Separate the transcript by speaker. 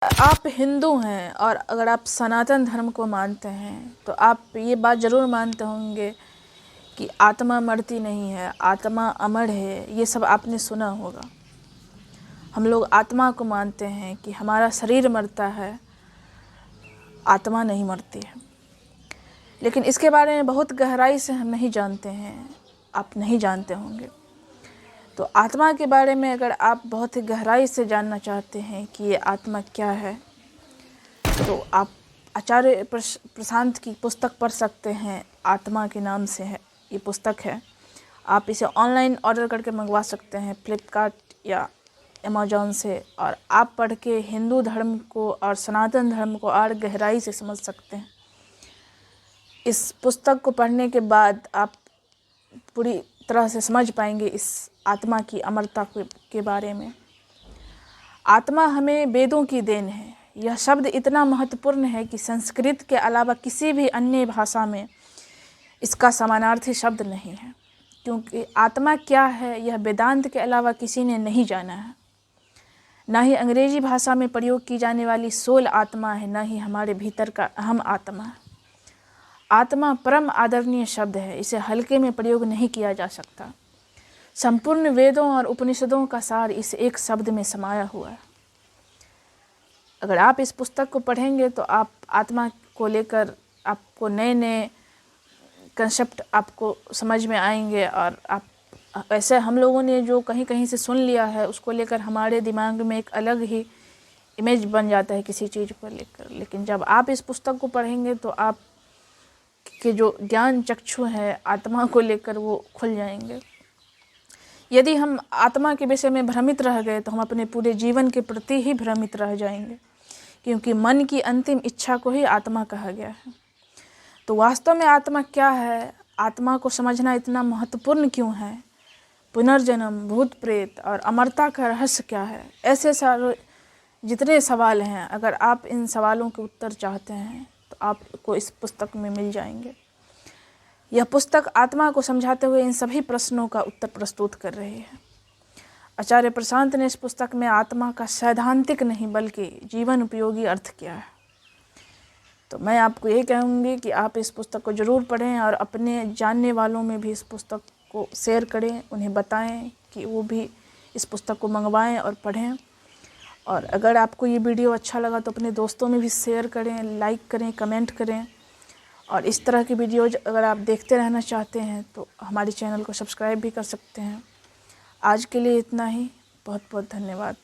Speaker 1: आप हिंदू हैं और अगर आप सनातन धर्म को मानते हैं तो आप ये बात ज़रूर मानते होंगे कि आत्मा मरती नहीं है, आत्मा अमर है। ये सब आपने सुना होगा। हम लोग आत्मा को मानते हैं कि हमारा शरीर मरता है, आत्मा नहीं मरती है। लेकिन इसके बारे में बहुत गहराई से हम नहीं जानते हैं, आप नहीं जानते होंगे। तो आत्मा के बारे में अगर आप बहुत ही गहराई से जानना चाहते हैं कि ये आत्मा क्या है, तो आप आचार्य प्रशांत की पुस्तक पढ़ सकते हैं। आत्मा के नाम से है ये पुस्तक है। आप इसे ऑनलाइन ऑर्डर करके मंगवा सकते हैं फ्लिपकार्ट या अमेज़ॉन से, और आप पढ़ के हिंदू धर्म को और सनातन धर्म को और गहराई से समझ सकते हैं। इस पुस्तक को पढ़ने के बाद आप पूरी तरह से समझ पाएंगे इस आत्मा की अमरता के बारे में। आत्मा हमें वेदों की देन है। यह शब्द इतना महत्वपूर्ण है कि संस्कृत के अलावा किसी भी अन्य भाषा में इसका समानार्थी शब्द नहीं है, क्योंकि आत्मा क्या है यह वेदांत के अलावा किसी ने नहीं जाना है। ना ही अंग्रेजी भाषा में प्रयोग की जाने वाली सोल आत्मा है, ना ही हमारे भीतर का अहम आत्मा है। आत्मा परम आदरणीय शब्द है, इसे हल्के में प्रयोग नहीं किया जा सकता। संपूर्ण वेदों और उपनिषदों का सार इस एक शब्द में समाया हुआ है। अगर आप इस पुस्तक को पढ़ेंगे तो आप आत्मा को लेकर आपको नए नए कंसेप्ट आपको समझ में आएंगे, और आप ऐसे हम लोगों ने जो कहीं कहीं से सुन लिया है उसको लेकर हमारे दिमाग में एक अलग ही इमेज बन जाता है किसी चीज़ को लेकर। लेकिन जब आप इस पुस्तक को पढ़ेंगे तो आप के जो ज्ञान चक्षु है आत्मा को लेकर वो खुल जाएंगे। यदि हम आत्मा के विषय में भ्रमित रह गए तो हम अपने पूरे जीवन के प्रति ही भ्रमित रह जाएंगे, क्योंकि मन की अंतिम इच्छा को ही आत्मा कहा गया है। तो वास्तव में आत्मा क्या है, आत्मा को समझना इतना महत्वपूर्ण क्यों है, पुनर्जन्म, भूत प्रेत और अमरता का रहस्य क्या है, ऐसे सारे जितने सवाल हैं, अगर आप इन सवालों के उत्तर चाहते हैं तो आपको इस पुस्तक में मिल जाएंगे। यह पुस्तक आत्मा को समझाते हुए इन सभी प्रश्नों का उत्तर प्रस्तुत कर रही है। आचार्य प्रशांत ने इस पुस्तक में आत्मा का सैद्धांतिक नहीं बल्कि जीवन उपयोगी अर्थ किया है। तो मैं आपको ये कहूँगी कि आप इस पुस्तक को ज़रूर पढ़ें और अपने जानने वालों में भी इस पुस्तक को शेयर करें, उन्हें बताएं कि वो भी इस पुस्तक को मंगवाएं और पढ़ें। और अगर आपको ये वीडियो अच्छा लगा तो अपने दोस्तों में भी शेयर करें, लाइक करें, कमेंट करें। और इस तरह की वीडियोज अगर आप देखते रहना चाहते हैं तो हमारे चैनल को सब्सक्राइब भी कर सकते हैं। आज के लिए इतना ही। बहुत बहुत धन्यवाद।